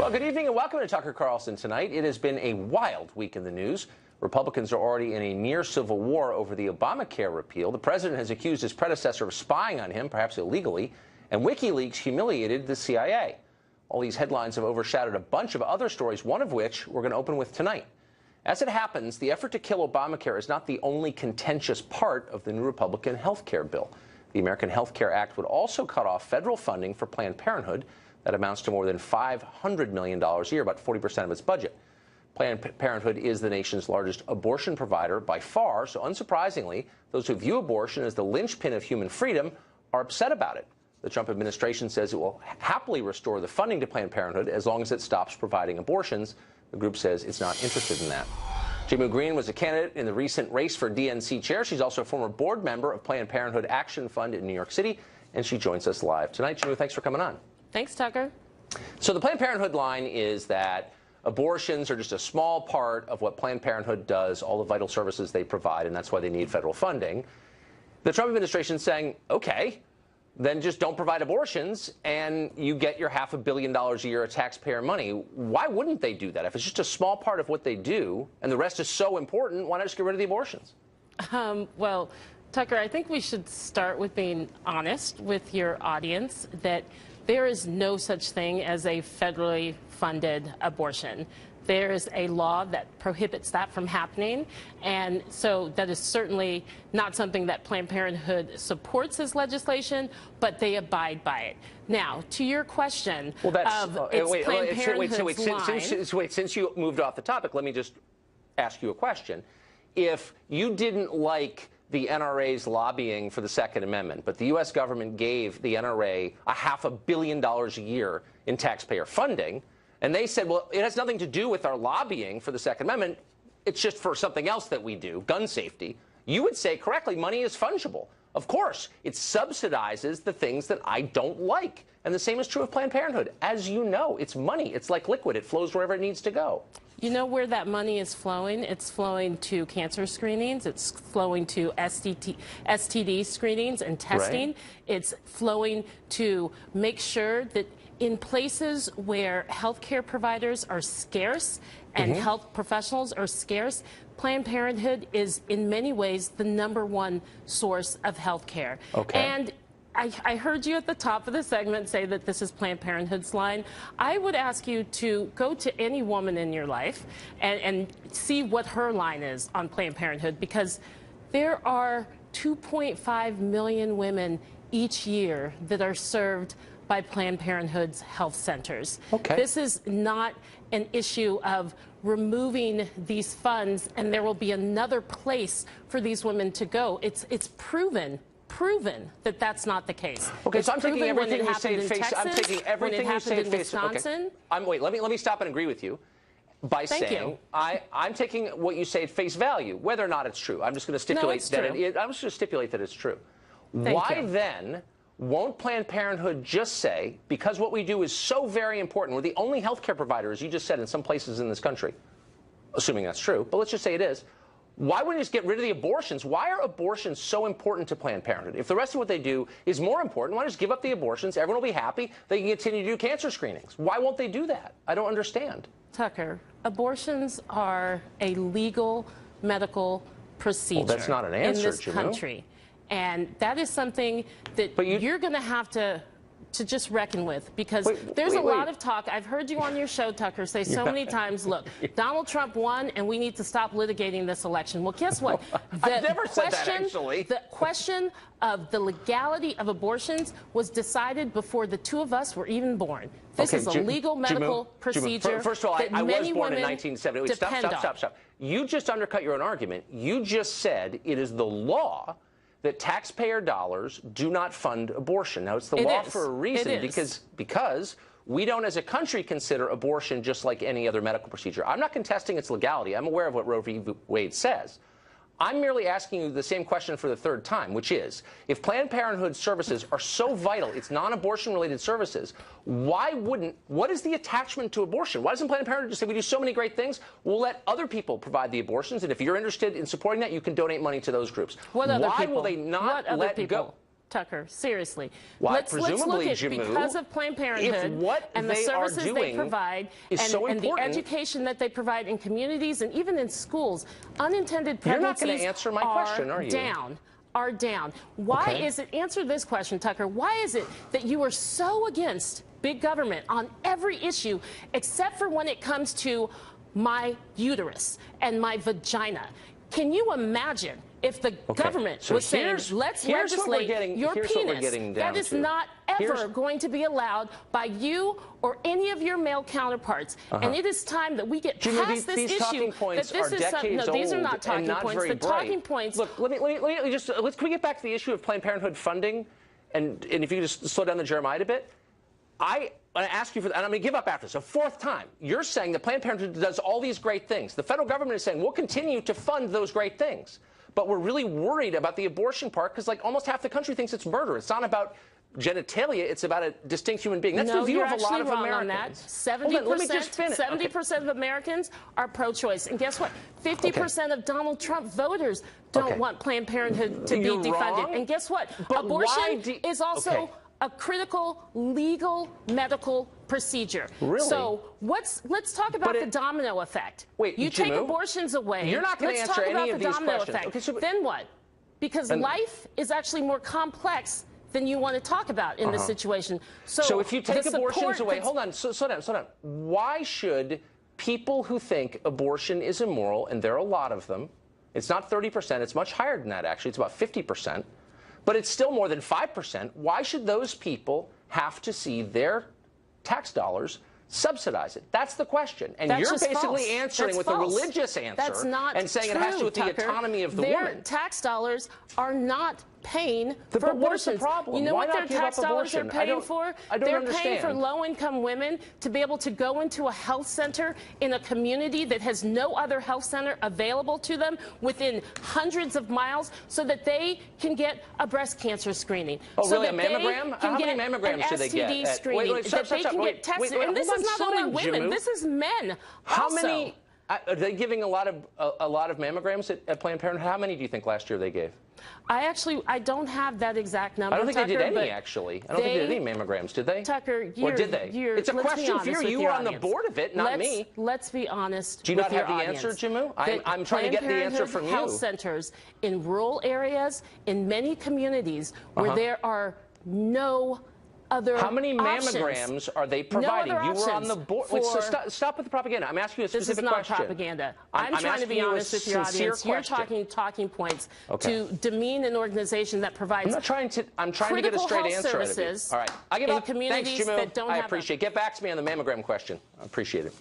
Well, good evening and welcome to Tucker Carlson tonight. It has been a wild week in the news. Republicans are already in a near civil war over the Obamacare repeal. The president has accused his predecessor of spying on him, perhaps illegally, and WikiLeaks humiliated the CIA. All these headlines have overshadowed a bunch of other stories, one of which we're going to open with tonight. As it happens, the effort to kill Obamacare is not the only contentious part of the new Republican health care bill. The American Health Care Act would also cut off federal funding for Planned Parenthood. That amounts to more than $500 million a year, about 40% of its budget. Planned Parenthood is the nation's largest abortion provider by far, so unsurprisingly, those who view abortion as the linchpin of human freedom are upset about it. The Trump administration says it will happily restore the funding to Planned Parenthood as long as it stops providing abortions. The group says it's not interested in that. Jehmu Green was a candidate in the recent race for DNC chair. She's also a former board member of Planned Parenthood Action Fund in New York City, and she joins us live tonight. Jehmu, thanks for coming on. Thanks, Tucker. So the Planned Parenthood line is that abortions are just a small part of what Planned Parenthood does, all the vital services they provide, and that's why they need federal funding. The Trump administration is saying, okay, then just don't provide abortions, and you get your $500 million a year of taxpayer money. Why wouldn't they do that? If it's just a small part of what they do, and the rest is so important, why not just get rid of the abortions? Well, Tucker, I think we should start with being honest with your audience that there is no such thing as a federally funded abortion. There is a law that prohibits that from happening, and so that is certainly not something that Planned Parenthood supports as legislation, but they abide by it. Now, to your question since you moved off the topic, let me just ask you a question. If you didn't like the NRA's lobbying for the Second Amendment, but the U.S. government gave the NRA $500 million a year in taxpayer funding, and they said, well, it has nothing to do with our lobbying for the Second Amendment, it's just for something else that we do, gun safety, you would say correctly, money is fungible. Of course, it subsidizes the things that I don't like. And the same is true of Planned Parenthood. As you know, it's money. It's like liquid. It flows wherever it needs to go. You know where that money is flowing? It's flowing to cancer screenings. It's flowing to STD screenings and testing. Right. It's flowing to make sure that in places where healthcare providers are scarce and health professionals are scarce, Planned Parenthood is in many ways the #1 source of health care. Okay. And I heard you at the top of the segment say that this is Planned Parenthood's line. I would ask you to go to any woman in your life and see what her line is on Planned Parenthood, because there are 2.5 million women each year that are served by Planned Parenthood's health centers. Okay. This is not an issue of removing these funds and there will be another place for these women to go. It's proven that that's not the case. Okay, it's so I'm taking everything you say at face. Texas, I'm taking everything you say at face. Okay. Wait. Let me stop and agree with you by saying I'm taking what you say at face value, whether or not it's true. I'm just going to stipulate I'm just going to stipulate that it's true. Why then won't Planned Parenthood just say, because what we do is so very important, we're the only healthcare provider, as you just said, in some places in this country, assuming that's true, but let's just say it is. Why wouldn't you just get rid of the abortions? Why are abortions so important to Planned Parenthood? If the rest of what they do is more important, why not just give up the abortions? Everyone will be happy. They can continue to do cancer screenings. Why won't they do that? I don't understand. Tucker, abortions are a legal medical procedure. Well, that's not an answer, in this country. And that is something that you're going to have to just reckon with, because there's a lot of talk. I've heard you on your show, Tucker, say so many times, look, Donald Trump won and we need to stop litigating this election. Well, guess what? I've never said that, actually. The question of the legality of abortions was decided before the two of us were even born. This is a legal medical procedure. First of all, I was born in 1970. Stop. You just undercut your own argument. You just said it is the law that taxpayer dollars do not fund abortion. Now, it's the law for a reason, because we don't as a country consider abortion just like any other medical procedure. I'm not contesting its legality. I'm aware of what Roe v. Wade says. I'm merely asking you the same question for the third time, which is, if Planned Parenthood services are so vital, it's non-abortion related services, what is the attachment to abortion? Why doesn't Planned Parenthood just say, we do so many great things, we'll let other people provide the abortions, and if you're interested in supporting that, you can donate money to those groups. What other people? Why will they not let go? Tucker, seriously. Why? Let's look Presumably, at, Jehmu, because of Planned Parenthood and the services they provide and the education that they provide in communities and even in schools, unintended pregnancies You're not going to answer my question, are you? Are down. Why is it, answer this question, Tucker, why is it that you are so against big government on every issue except for when it comes to my uterus and my vagina? Can you imagine if the government was saying, let's legislate your penis? That is not ever going to be allowed by you or any of your male counterparts. And it is time that we get past this issue. That this is something. No, these are not talking points. The talking points. Look, let me just can we get back to the issue of Planned Parenthood funding, and if you could just slow down the Jeremiah a bit. I ask you for, and I'm going to give up after this, a fourth time. You're saying that Planned Parenthood does all these great things. The federal government is saying we'll continue to fund those great things. But we're really worried about the abortion part because, like, almost half the country thinks it's murder. It's not about genitalia. It's about a distinct human being. That's the view of a lot of Americans. 70% of Americans are pro-choice. And guess what? 50% of Donald Trump voters don't want Planned Parenthood to be defunded. And guess what? Abortion is also a critical legal medical procedure. Really? So let's talk about the domino effect. Wait, you take abortions away. You're not going to answer any of these questions. Okay, so then what? Because life is actually more complex than you want to talk about in this situation. So if you take abortions away, hold on, slow down. Why should people who think abortion is immoral, and there are a lot of them, it's not 30%, it's much higher than that actually, it's about 50%, but it's still more than 5%. Why should those people have to see their tax dollars subsidize it? That's the question. And you're basically answering with a religious answer and saying it has to do with the autonomy of the woman. Their tax dollars are not paying for abortions. What is the problem? You know what their tax dollars are paying for? They're paying for low-income women to be able to go into a health center in a community that has no other health center available to them within hundreds of miles so that they can get a breast cancer screening. Oh, really? A mammogram? How many mammograms do they get? STD screening. That they can get tested. And this is not only women. This is men. How many? Are they giving a lot of mammograms at Planned Parenthood? How many do you think last year they gave? I don't have that exact number. I don't think they did any, actually. I don't think they did any mammograms, did they? Tucker, or did they? It's a question for you. You were on the board of it, not me. Let's be honest. Do you not have the answer, Jehmu? I'm trying to get the answer from you. Health centers in rural areas, in many communities where there are no other How many mammograms are they providing? You were on the board. Wait, so stop with the propaganda. I'm asking you a specific question. This is not propaganda. I'm trying to be honest with your audience. You're talking points to demean an organization that provides I'm trying to get a straight answer out of you. All right. I give up. Thanks, Jehmu. I appreciate it. Get back to me on the mammogram question. I appreciate it.